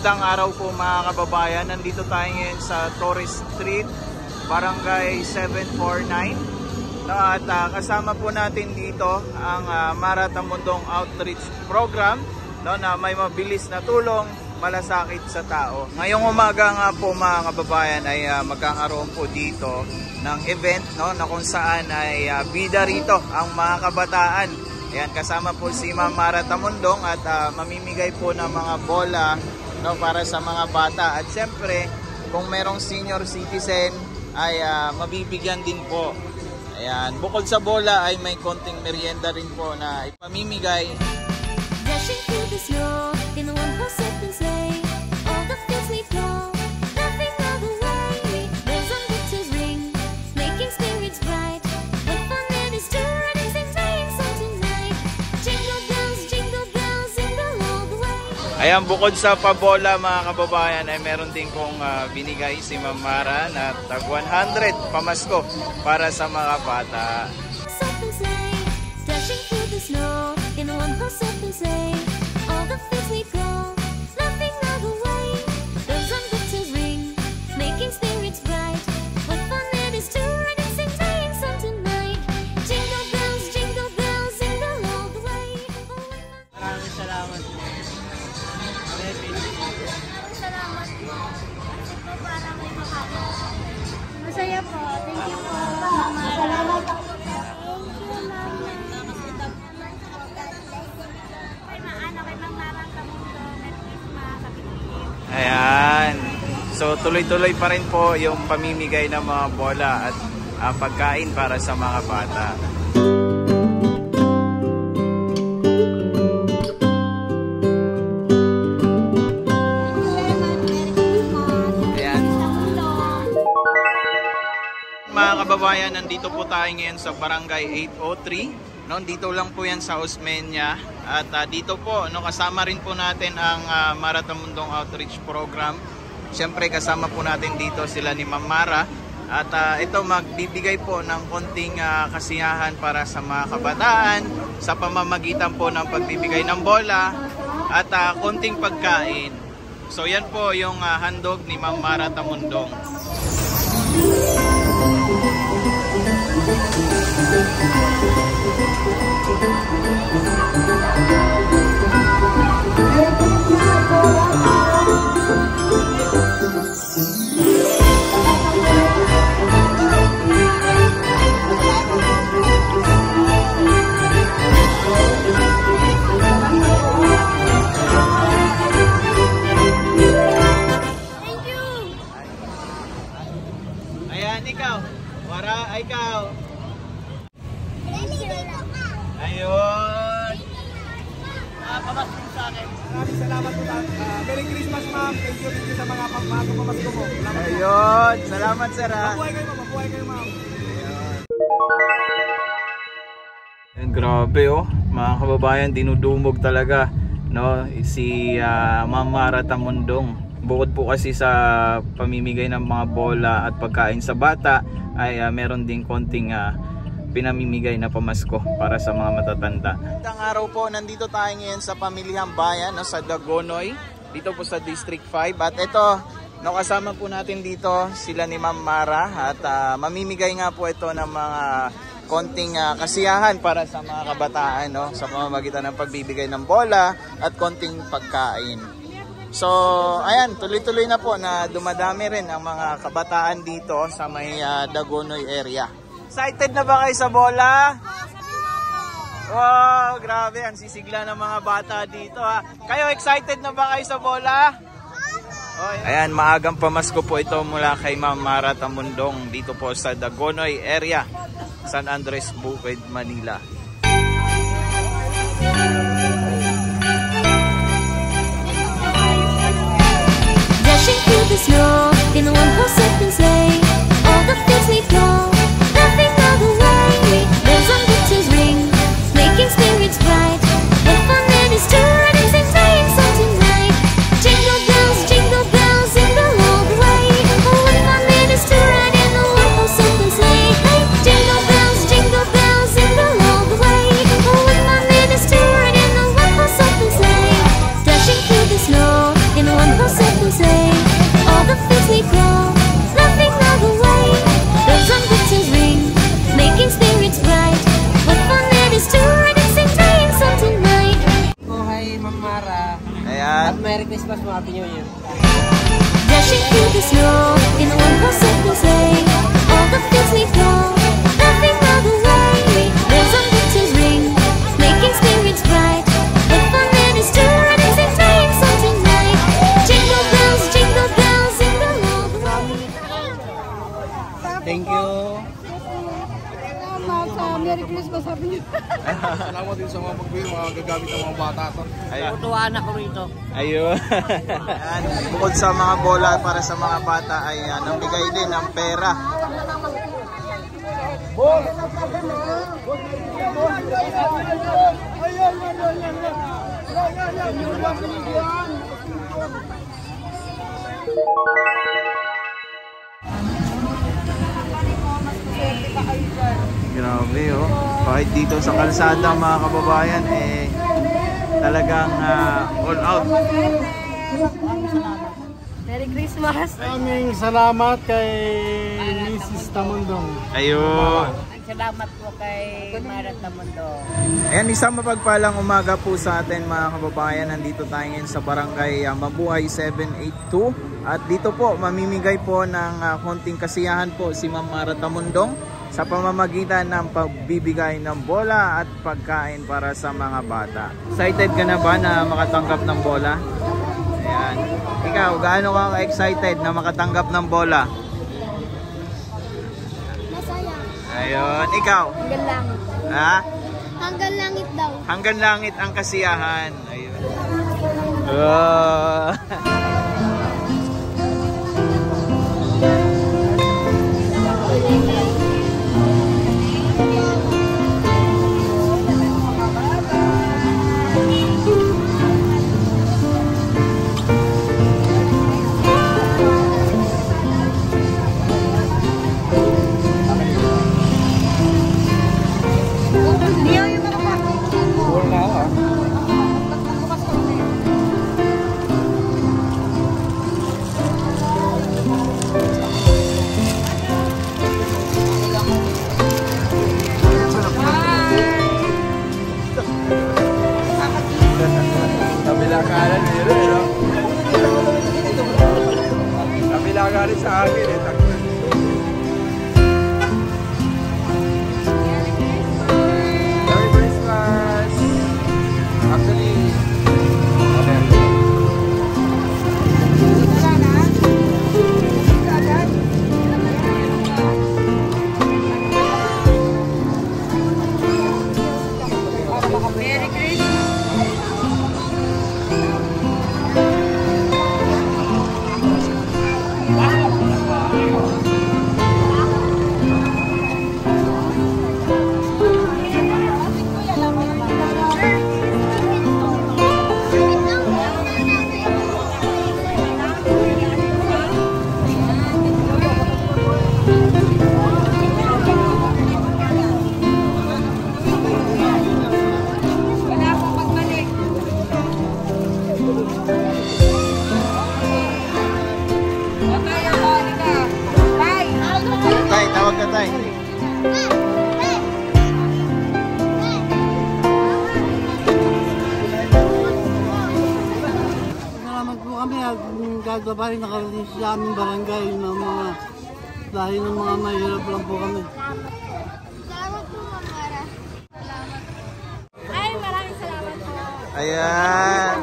Magandang araw po mga kababayan. Nandito tayo ngayon sa Torres Street, Barangay 749. At kasama po natin dito ang Mara Tamundong Outreach Program, na may mabilis na tulong, malasakit sa tao. Ngayong umaga nga po mga kababayan ay magkakaroon po dito ng event, na kung saan ay bida rito ang mga kabataan. Ayan, kasama po si Ma'am Mara Tamundong at mamimigay po ng mga bola, para sa mga bata. At siyempre, kung merong senior citizen ay mabibigyan din po. Ayan, bukod sa bola ay may konting merienda rin po na ipamimigay. Dashing through the snow in the one-horse open sleigh, all the fields we go, laughing all the way. Bells on winter's ring, making spirits bright. What fun it is to ride and sing playing song tonight. Jingle bells, jingle all the way. Ayan, bukod sa pabola mga kababayan ay meron din kong binigay si Ma'am Mara na tag 100 pamasko para sa mga bata. Open sleigh, dashing through the snow in the one-horse open sleigh, all the fields we go, laughing all the way. Bells on winter's ring, making spirits bright. What fun it is to ride and sing playing song tonight. Jingle bells, jingle all the way. Maraming salamat po. Salamat po. Kasi po para may makakita. Masaya po. Thank you po. Salamat po. Ayan. So tuloy-tuloy pa rin po yung pamimigay ng mga bola at pagkain para sa mga bata. Ayan. Mga kababayan, nandito po tayo ngayon sa Barangay 803. Dito lang po yan sa Osmeña. At dito po, kasama rin po natin ang Mara Tamundong Outreach Program. Siyempre kasama po natin dito sila ni Ma'am Mara. At ito magbibigay po ng konting kasiyahan para sa mga kabataan sa pamamagitan po ng pagbibigay ng bola at konting pagkain. So yan po yung handog ni Ma'am Mara Tamundong. Ikaw, Wara, ikaw. Ayun. Pamasko sa akin. Maraming salamat po. Merry Christmas, ma'am. Thank you sa mga pamasko mo. Ayun. Salamat, sir. Mabuhay kayo, ma'am. Ayun, grabe mga kababayan, dinudumog talaga si Ma'am Mara Tamundong. Bukod po kasi sa pamimigay ng mga bola at pagkain sa bata ay meron din konting pinamimigay na pamasko para sa mga matatanda. Magandang araw po, nandito tayo ngayon sa Pamilihang Bayan, sa Dagonoy, dito po sa District 5. At ito, kasama po natin dito sila ni Ma'am Mara at mamimigay nga po ito ng mga konting kasiyahan para sa mga kabataan, sa pamamagitan ng pagbibigay ng bola at konting pagkain. So, ayan, tuloy-tuloy na po na dumadami rin ang mga kabataan dito sa may Dagonoy area. Excited na ba kayo sa bola? Wow, grabe, ang sisigla ng mga bata dito Kayo, excited na ba kayo sa bola? Ayan, maagang pamasko po ito mula kay Ma'am Mara Tamundong dito po sa Dagonoy area, San Andres, Bukid, Manila. Dashing through the snow in the one-horse open sleigh, all the fields we go, laughing all the way. Bells on winter's ring, making spirits bright. What fun it is to ride and sing playing song tonight. Jingle bells, jingle all the way. Oh, what fun it is to ride in the one-horse open sleigh. Jingle bells, jingle all the way. Oh, what fun it is to ride in Ayan. Merry Christmas mo, Happy New Year. Dashing through the snow in a one-horse open sleigh. All the fields we go, laughing all the way. Bells on winter's ring, making spirits bright. The fun that is to run is a flying song tonight. Jingle bells, jingle all the way. Thank you. Merry Christmas, Happy New Year. Salamat din sa mga magbiro, mga gagamit ng mga bata to. Ayun. Tutuwaan ako rito. Ayun. Ayan. Bukod sa mga bola para sa mga bata ay nambigay din ng pera. Grabe oh. Kahit dito sa kalsada mga kababayan talagang all out. Merry Christmas. Maraming salamat kay Mrs. Tamundong. Ayun. Salamat po kay Marat Tamundong. Ayan, isang mapagpalang umaga po sa atin mga kababayan. Nandito tayo ngayon sa barangay Mabuhay 782. At dito po mamimigay po ng konting kasiyahan po si Ma'am Mara Tamundong sa pamamagitan ng pagbibigay ng bola at pagkain para sa mga bata. Excited ka na ba na makatanggap ng bola? Ayan. Ikaw, gaano ka excited na makatanggap ng bola? Masaya. Ayun, ikaw? Hanggang langit. Ha? Hanggang langit daw. Hanggang langit ang kasiyahan. Ayun. Oh. Galing sa akin eh. Merry Christmas! Actually, Merry Christmas. Tay, tawag ka tay. Salamat po kami at gagabahin nakarating sa aming barangay ng mga dahil ng mga mahirap lang po kami. Salamat po, Mara. Salamat. Ay, maraming salamat po. Ayan.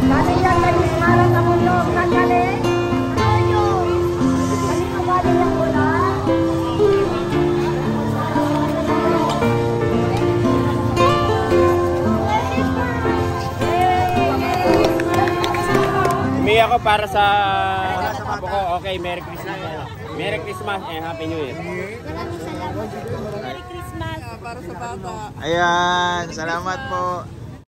Galing yan kay Mara sa mundo. Saan galing? Ano? Kanino galing ang bola? Umiyak ako para sa apo ko. Okay, Merry Christmas. Merry Christmas and Happy New Year. Maraming salamat. Merry Christmas. Para sa bata. Ayan, salamat po.